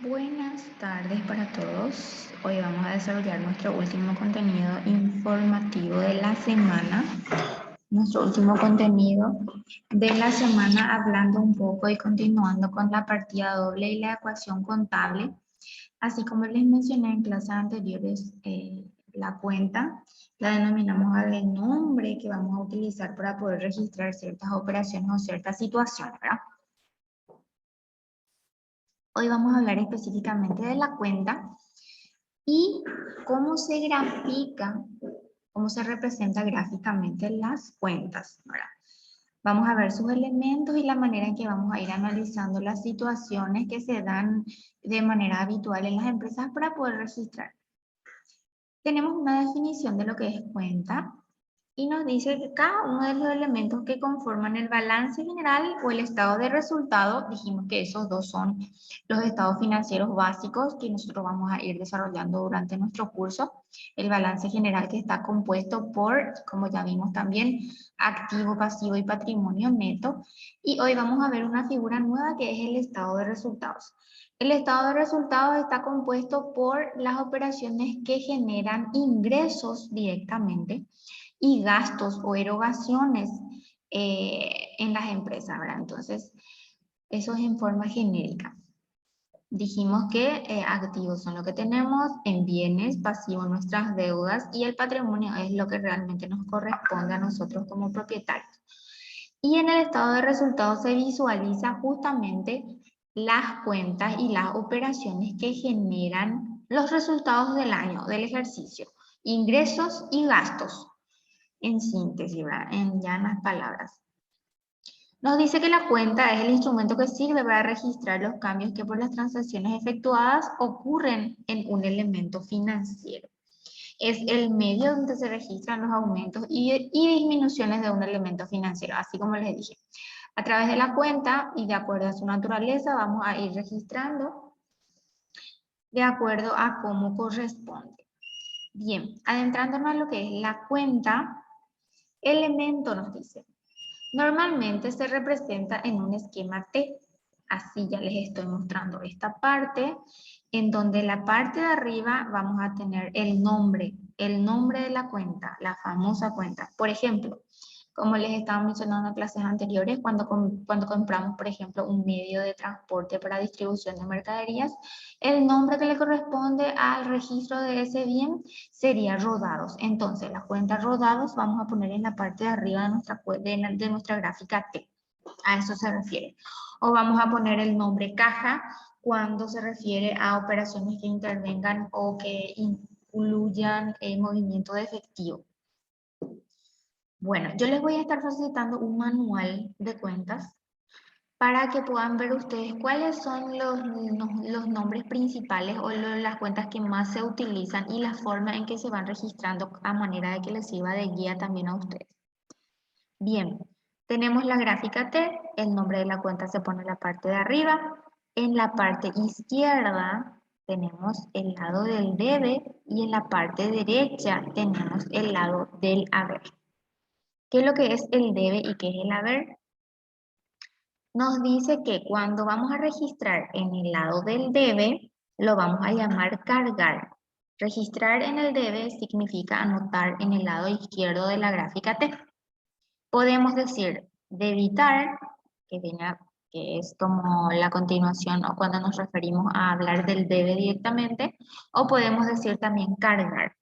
Buenas tardes para todos. Hoy vamos a desarrollar nuestro último contenido informativo de la semana. Nuestro último contenido de la semana hablando un poco y continuando con la partida doble y la ecuación contable. Así como les mencioné en clases anteriores, la cuenta la denominamos al nombre que vamos a utilizar para poder registrar ciertas operaciones o ciertas situaciones, ¿verdad? Hoy vamos a hablar específicamente de la cuenta y cómo se grafica, cómo se representa gráficamente las cuentas, ¿verdad? Vamos a ver sus elementos y la manera en que vamos a ir analizando las situaciones que se dan de manera habitual en las empresas para poder registrar. Tenemos una definición de lo que es cuenta y nos dice que cada uno de los elementos que conforman el balance general o el estado de resultado, dijimos que esos dos son los estados financieros básicos que nosotros vamos a ir desarrollando durante nuestro curso. El balance general que está compuesto por, como ya vimos también, activo, pasivo y patrimonio neto. Y hoy vamos a ver una figura nueva que es el estado de resultados. El estado de resultados está compuesto por las operaciones que generan ingresos directamente y gastos o erogaciones en las empresas, ¿verdad? Entonces, eso es en forma genérica. Dijimos que activos son lo que tenemos, en bienes, pasivos nuestras deudas y el patrimonio es lo que realmente nos corresponde a nosotros como propietarios. Y en el estado de resultados se visualiza justamente las cuentas y las operaciones que generan los resultados del año, del ejercicio, ingresos y gastos. En síntesis, ¿verdad? En llanas palabras. Nos dice que la cuenta es el instrumento que sirve para registrar los cambios que por las transacciones efectuadas ocurren en un elemento financiero. Es el medio donde se registran los aumentos y disminuciones de un elemento financiero, así como les dije. A través de la cuenta y de acuerdo a su naturaleza vamos a ir registrando de acuerdo a cómo corresponde. Bien, adentrándonos a lo que es la cuenta, elemento nos dice. Normalmente se representa en un esquema T. Así ya les estoy mostrando esta parte, en donde la parte de arriba vamos a tener el nombre de la cuenta, la famosa cuenta. Por ejemplo, como les estaba mencionando en clases anteriores, cuando compramos, por ejemplo, un medio de transporte para distribución de mercaderías, el nombre que le corresponde al registro de ese bien sería rodados. Entonces, la cuenta rodados vamos a poner en la parte de arriba de nuestra gráfica T. A eso se refiere. O vamos a poner el nombre caja cuando se refiere a operaciones que intervengan o que incluyan el movimiento de efectivo. Bueno, yo les voy a estar facilitando un manual de cuentas para que puedan ver ustedes cuáles son los nombres principales o las cuentas que más se utilizan y la forma en que se van registrando a manera de que les sirva de guía también a ustedes. Bien, tenemos la gráfica T, el nombre de la cuenta se pone en la parte de arriba. En la parte izquierda tenemos el lado del debe y en la parte derecha tenemos el lado del haber. ¿Qué es lo que es el debe y qué es el haber? Nos dice que cuando vamos a registrar en el lado del debe, lo vamos a llamar cargar. Registrar en el debe significa anotar en el lado izquierdo de la gráfica T. Podemos decir debitar, que es como la continuación o cuando nos referimos a hablar del debe directamente, o podemos decir también cargar.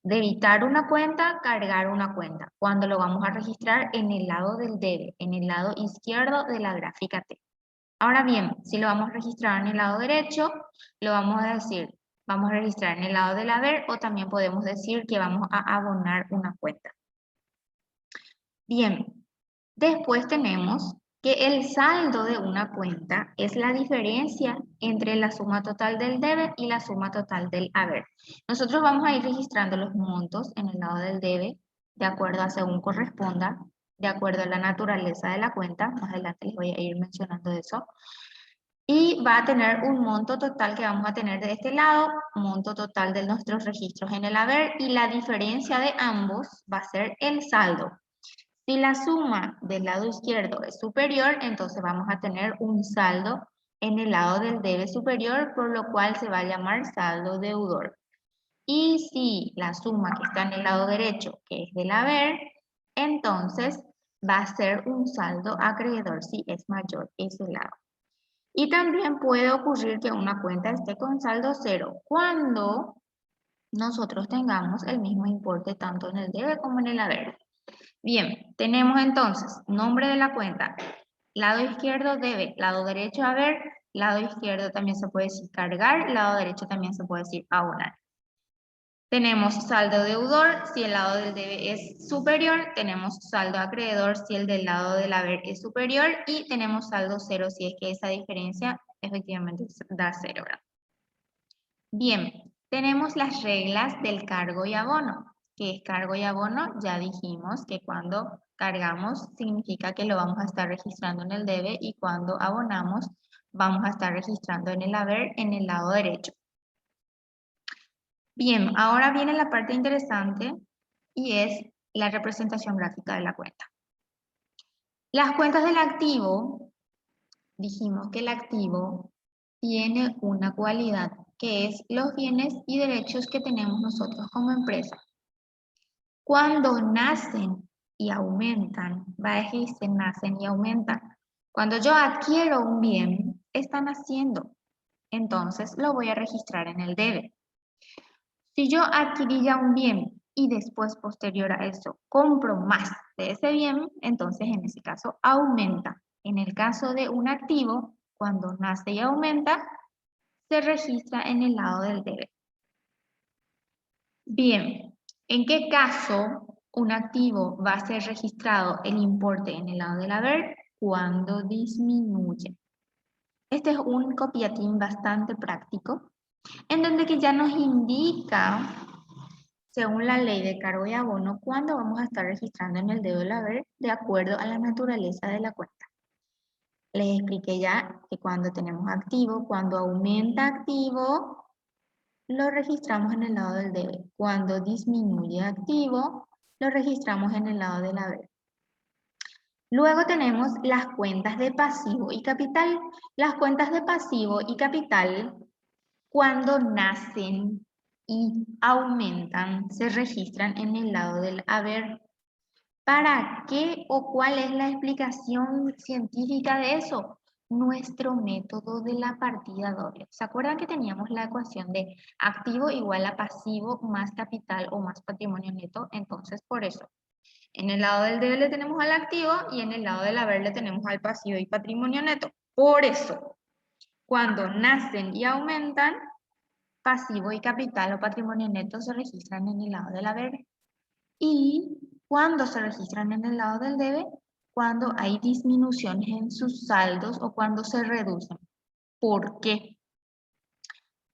Debitar una cuenta, cargar una cuenta, cuando lo vamos a registrar en el lado del debe, en el lado izquierdo de la gráfica T. Ahora bien, si lo vamos a registrar en el lado derecho, lo vamos a decir, vamos a registrar en el lado del haber o también podemos decir que vamos a abonar una cuenta. Bien, después tenemos que el saldo de una cuenta es la diferencia entre la suma total del debe y la suma total del haber. Nosotros vamos a ir registrando los montos en el lado del debe de acuerdo a según corresponda, de acuerdo a la naturaleza de la cuenta. Más adelante les voy a ir mencionando eso. Y va a tener un monto total que vamos a tener de este lado, monto total de nuestros registros en el haber y la diferencia de ambos va a ser el saldo. Si la suma del lado izquierdo es superior, entonces vamos a tener un saldo en el lado del debe superior, por lo cual se va a llamar saldo deudor. Y si la suma que está en el lado derecho, que es del haber, entonces va a ser un saldo acreedor si es mayor ese lado. Y también puede ocurrir que una cuenta esté con saldo cero cuando nosotros tengamos el mismo importe tanto en el debe como en el haber. Bien, tenemos entonces nombre de la cuenta, lado izquierdo debe, lado derecho haber, lado izquierdo también se puede decir cargar, lado derecho también se puede decir abonar. Tenemos saldo deudor si el lado del debe es superior, tenemos saldo acreedor si el del lado del haber es superior y tenemos saldo cero si es que esa diferencia efectivamente da cero, ¿verdad? Bien, tenemos las reglas del cargo y abono. ¿Qué es cargo y abono? Ya dijimos que cuando cargamos significa que lo vamos a estar registrando en el debe y cuando abonamos vamos a estar registrando en el haber en el lado derecho. Bien, ahora viene la parte interesante y es la representación gráfica de la cuenta. Las cuentas del activo, dijimos que el activo tiene una cualidad que es los bienes y derechos que tenemos nosotros como empresa. Cuando nacen y aumentan, va a decir nacen y aumentan. Cuando yo adquiero un bien, están haciendo, entonces lo voy a registrar en el debe. Si yo adquirí ya un bien y después, posterior a eso, compro más de ese bien, entonces en ese caso aumenta. En el caso de un activo, cuando nace y aumenta, se registra en el lado del debe. Bien, ¿en qué caso un activo va a ser registrado el importe en el lado del haber? Cuando disminuye. Este es un copiatín bastante práctico, en donde que ya nos indica, según la ley de cargo y abono, cuándo vamos a estar registrando en el debe del haber de acuerdo a la naturaleza de la cuenta. Les expliqué ya que cuando tenemos activo, cuando aumenta activo, lo registramos en el lado del debe. Cuando disminuye activo, lo registramos en el lado del haber. Luego tenemos las cuentas de pasivo y capital. Las cuentas de pasivo y capital, cuando nacen y aumentan, se registran en el lado del haber. ¿Para qué o cuál es la explicación científica de eso? Nuestro método de la partida doble. ¿Se acuerdan que teníamos la ecuación de activo igual a pasivo más capital o más patrimonio neto? Entonces, por eso, en el lado del debe le tenemos al activo y en el lado del haber le tenemos al pasivo y patrimonio neto. Por eso, cuando nacen y aumentan, pasivo y capital o patrimonio neto se registran en el lado del haber. Y cuando se registran en el lado del debe, cuando hay disminuciones en sus saldos o cuando se reducen. ¿Por qué?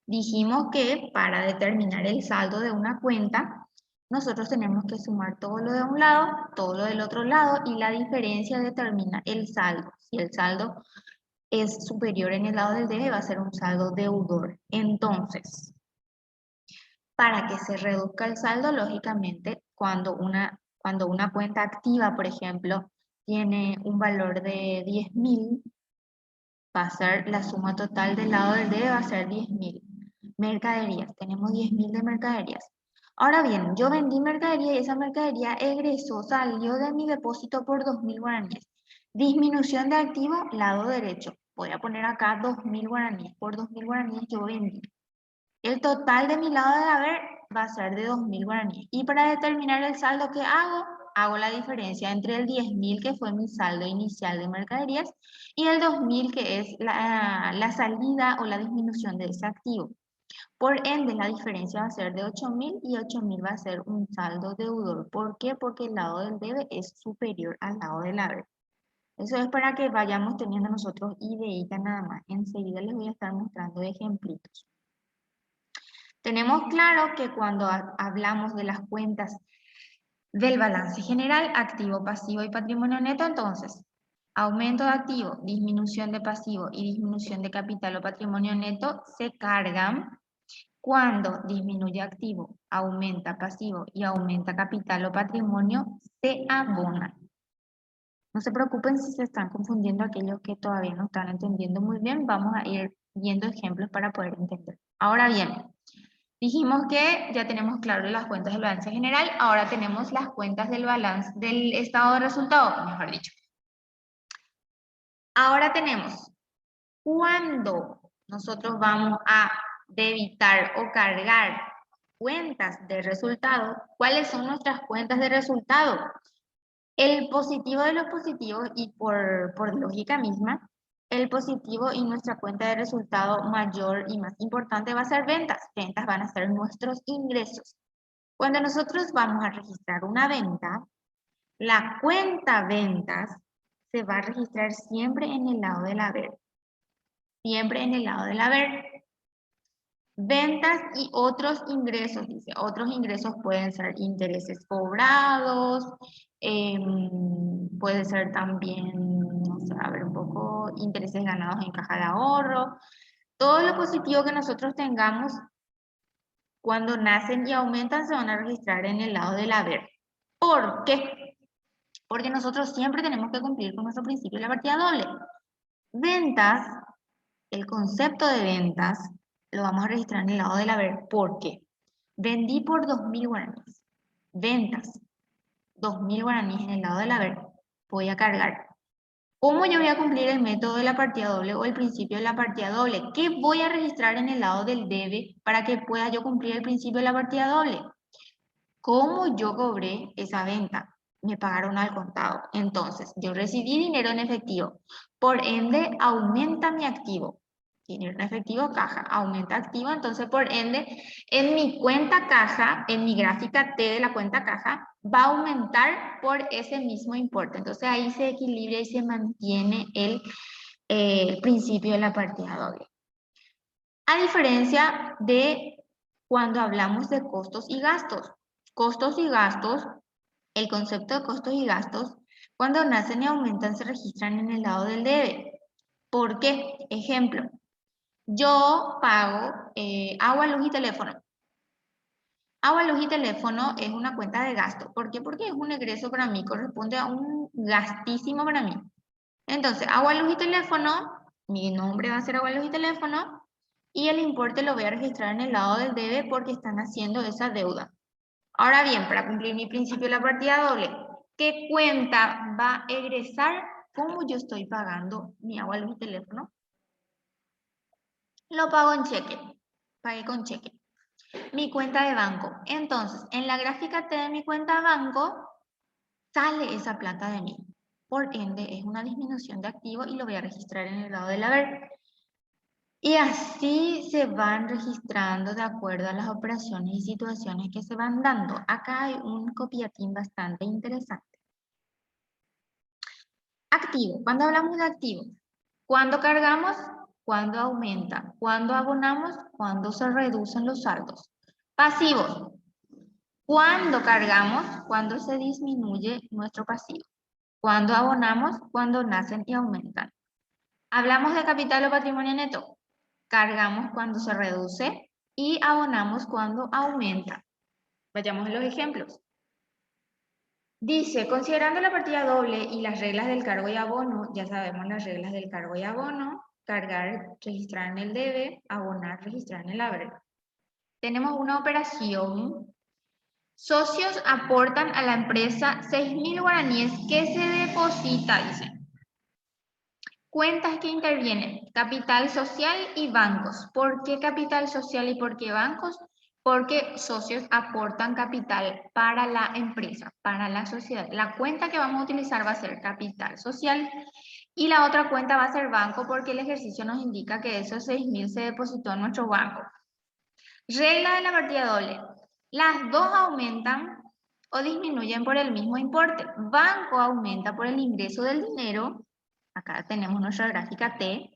Dijimos que para determinar el saldo de una cuenta, nosotros tenemos que sumar todo lo de un lado, todo lo del otro lado y la diferencia determina el saldo. Si el saldo es superior en el lado del debe, va a ser un saldo deudor. Entonces, para que se reduzca el saldo, lógicamente, cuando una cuenta activa, por ejemplo, tiene un valor de 10.000, va a ser la suma total del lado del debe, va a ser 10.000. Mercaderías, tenemos 10.000 de mercaderías. Ahora bien, yo vendí mercadería y esa mercadería egresó, salió de mi depósito por 2.000 guaraníes. Disminución de activo, lado derecho. Voy a poner acá 2.000 guaraníes. Por 2.000 guaraníes yo vendí. El total de mi lado del haber va a ser de 2.000 guaraníes. Y para determinar el saldo que hago la diferencia entre el 10.000 que fue mi saldo inicial de mercaderías y el 2.000 que es la salida o la disminución de ese activo. Por ende, la diferencia va a ser de 8.000 y 8.000 va a ser un saldo deudor. ¿Por qué? Porque el lado del debe es superior al lado del haber. Eso es para que vayamos teniendo nosotros ideita nada más. Enseguida les voy a estar mostrando ejemplitos. Tenemos claro que cuando hablamos de las cuentas del balance general, activo, pasivo y patrimonio neto, entonces, aumento de activo, disminución de pasivo y disminución de capital o patrimonio neto se cargan cuando disminuye activo, aumenta pasivo y aumenta capital o patrimonio, se abonan. No se preocupen si se están confundiendo aquellos que todavía no están entendiendo muy bien. Vamos a ir viendo ejemplos para poder entender. Ahora bien, dijimos que ya tenemos claro las cuentas del balance general. Ahora tenemos las cuentas del balance del estado de resultado, mejor dicho. Ahora tenemos cuando nosotros vamos a debitar o cargar cuentas de resultado. ¿Cuáles son nuestras cuentas de resultado? El positivo de los positivos y por lógica misma, el positivo y nuestra cuenta de resultado mayor y más importante va a ser ventas. Ventas van a ser nuestros ingresos. Cuando nosotros vamos a registrar una venta, la cuenta ventas se va a registrar siempre en el lado del haber. Siempre en el lado del haber. Ventas y otros ingresos, dice. Otros ingresos pueden ser intereses cobrados, puede ser también, no sé, a ver un poco, intereses ganados en caja de ahorro. Todo lo positivo que nosotros tengamos cuando nacen y aumentan se van a registrar en el lado del haber. ¿Por qué? Porque nosotros siempre tenemos que cumplir con nuestro principio de la partida doble. Ventas, el concepto de ventas, lo vamos a registrar en el lado del haber. ¿Por qué? Vendí por 2.000 guaraníes. Ventas, 2.000 guaraníes en el lado del haber. Voy a cargar. ¿Cómo yo voy a cumplir el método de la partida doble o el principio de la partida doble? ¿Qué voy a registrar en el lado del debe para que pueda yo cumplir el principio de la partida doble? ¿Cómo yo cobré esa venta? Me pagaron al contado. Entonces, yo recibí dinero en efectivo. Por ende, aumenta mi activo. Dinero en efectivo, caja, aumenta activo. Entonces, por ende, en mi cuenta caja, en mi gráfica T de la cuenta caja, va a aumentar por ese mismo importe. Entonces, ahí se equilibra y se mantiene el principio de la partida doble. A diferencia de cuando hablamos de costos y gastos. Costos y gastos, el concepto de costos y gastos, cuando nacen y aumentan se registran en el lado del debe. ¿Por qué? Ejemplo, yo pago agua, luz y teléfono. Agua, luz y teléfono es una cuenta de gasto. ¿Por qué? Porque es un egreso para mí, corresponde a un gastísimo para mí. Entonces, agua, luz y teléfono, mi nombre va a ser agua, luz y teléfono, y el importe lo voy a registrar en el lado del debe porque están haciendo esa deuda. Ahora bien, para cumplir mi principio de la partida doble, ¿qué cuenta va a egresar? ¿Cómo yo estoy pagando mi agua, luz y teléfono? Lo pago en cheque. Pagué con cheque. Mi cuenta de banco. Entonces, en la gráfica T de mi cuenta de banco, sale esa plata de mí. Por ende, es una disminución de activo y lo voy a registrar en el lado del haber. Y así se van registrando de acuerdo a las operaciones y situaciones que se van dando. Acá hay un copiatín bastante interesante. Activo. Cuando hablamos de activo, ¿cuándo cargamos? ¿Cuándo aumenta? ¿Cuándo abonamos? ¿Cuándo se reducen los saldos? Pasivos. ¿Cuándo cargamos? ¿Cuándo se disminuye nuestro pasivo? ¿Cuándo abonamos? Cuando nacen y aumentan. Hablamos de capital o patrimonio neto. Cargamos cuando se reduce y abonamos cuando aumenta. Vayamos a los ejemplos. Dice, considerando la partida doble y las reglas del cargo y abono, ya sabemos las reglas del cargo y abono, cargar, registrar en el debe, abonar, registrar en el haber. Tenemos una operación. Socios aportan a la empresa 6.000 guaraníes que se deposita, dice. Cuentas que intervienen, capital social y bancos. ¿Por qué capital social y por qué bancos? Porque socios aportan capital para la empresa, para la sociedad. La cuenta que vamos a utilizar va a ser capital social y la otra cuenta va a ser banco porque el ejercicio nos indica que esos 6.000 se depositó en nuestro banco. Regla de la partida doble. Las dos aumentan o disminuyen por el mismo importe. Banco aumenta por el ingreso del dinero. Acá tenemos nuestra gráfica T.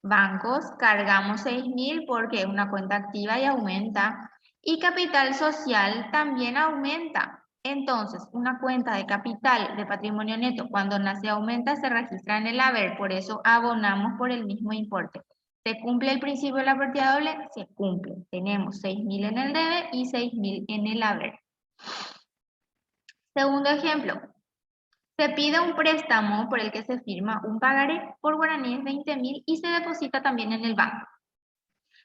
Bancos, cargamos 6.000 porque es una cuenta activa y aumenta. Y capital social también aumenta. Entonces, una cuenta de capital de patrimonio neto cuando nace aumenta se registra en el haber. Por eso abonamos por el mismo importe. ¿Se cumple el principio de la partida doble? Se cumple. Tenemos 6.000 en el debe y 6.000 en el haber. Segundo ejemplo. Se pide un préstamo por el que se firma un pagaré por guaraníes 20.000 y se deposita también en el banco.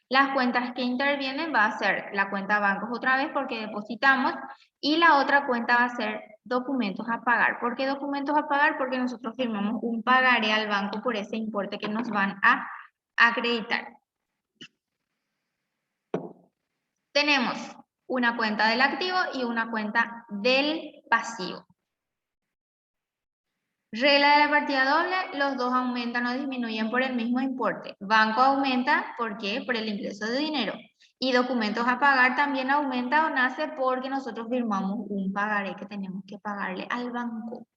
Las cuentas que intervienen va a ser la cuenta bancos otra vez porque depositamos y la otra cuenta va a ser documentos a pagar. ¿Por qué documentos a pagar? Porque nosotros firmamos un pagaré al banco por ese importe que nos van a acreditar. Tenemos una cuenta del activo y una cuenta del pasivo. Regla de la partida doble, los dos aumentan o disminuyen por el mismo importe. Banco aumenta, ¿por qué? Por el ingreso de dinero. Y documentos a pagar también aumenta o nace porque nosotros firmamos un pagaré que tenemos que pagarle al banco.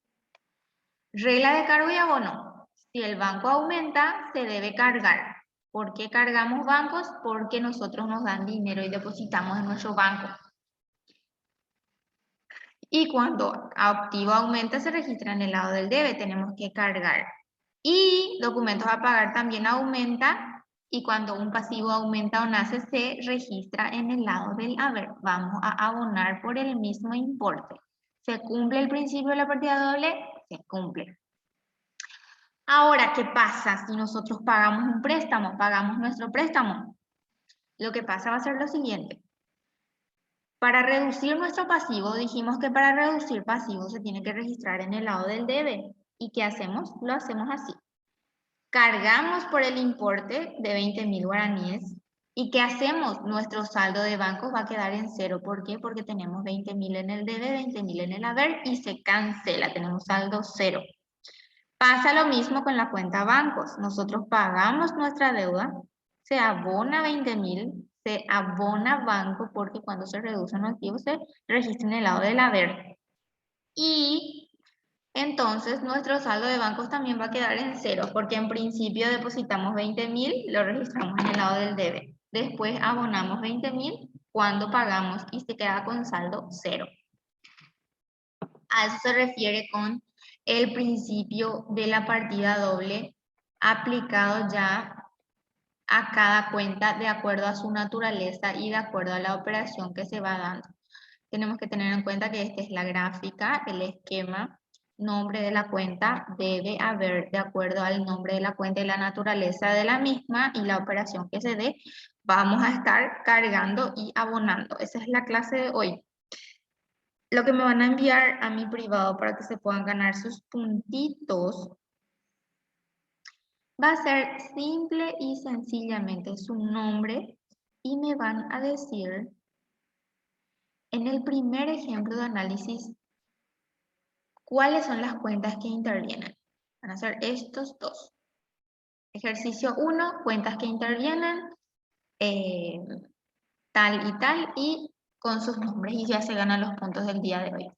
Regla de cargo y abono. Si el banco aumenta, se debe cargar. ¿Por qué cargamos bancos? Porque nosotros nos dan dinero y depositamos en nuestro banco. Y cuando activo aumenta, se registra en el lado del debe, tenemos que cargar. Y documentos a pagar también aumenta, y cuando un pasivo aumenta o nace, se registra en el lado del haber. Vamos a abonar por el mismo importe. ¿Se cumple el principio de la partida doble? Se cumple. Ahora, ¿qué pasa si nosotros pagamos un préstamo? Pagamos nuestro préstamo. Lo que pasa va a ser lo siguiente. Para reducir nuestro pasivo, dijimos que para reducir pasivo se tiene que registrar en el lado del debe. ¿Y qué hacemos? Lo hacemos así. Cargamos por el importe de 20.000 guaraníes. ¿Y qué hacemos? Nuestro saldo de bancos va a quedar en cero. ¿Por qué? Porque tenemos 20.000 en el debe, 20.000 en el haber y se cancela. Tenemos saldo cero. Pasa lo mismo con la cuenta bancos. Nosotros pagamos nuestra deuda, se abona 20.000, se abona banco porque cuando se reduce un activo se registra en el lado del haber. Y entonces nuestro saldo de bancos también va a quedar en cero porque en principio depositamos 20.000, lo registramos en el lado del debe. Después abonamos 20.000 cuando pagamos y se queda con saldo cero. A eso se refiere con el principio de la partida doble aplicado ya a cada cuenta de acuerdo a su naturaleza y de acuerdo a la operación que se va dando. Tenemos que tener en cuenta que esta es la gráfica, el esquema, nombre de la cuenta debe haber de acuerdo al nombre de la cuenta y la naturaleza de la misma y la operación que se dé. Vamos a estar cargando y abonando. Esa es la clase de hoy. Lo que me van a enviar a mi privado para que se puedan ganar sus puntitos va a ser simple y sencillamente su nombre y me van a decir en el primer ejemplo de análisis cuáles son las cuentas que intervienen. Van a ser estos dos. Ejercicio 1, cuentas que intervienen, tal y con sus nombres y ya se ganan los puntos del día de hoy.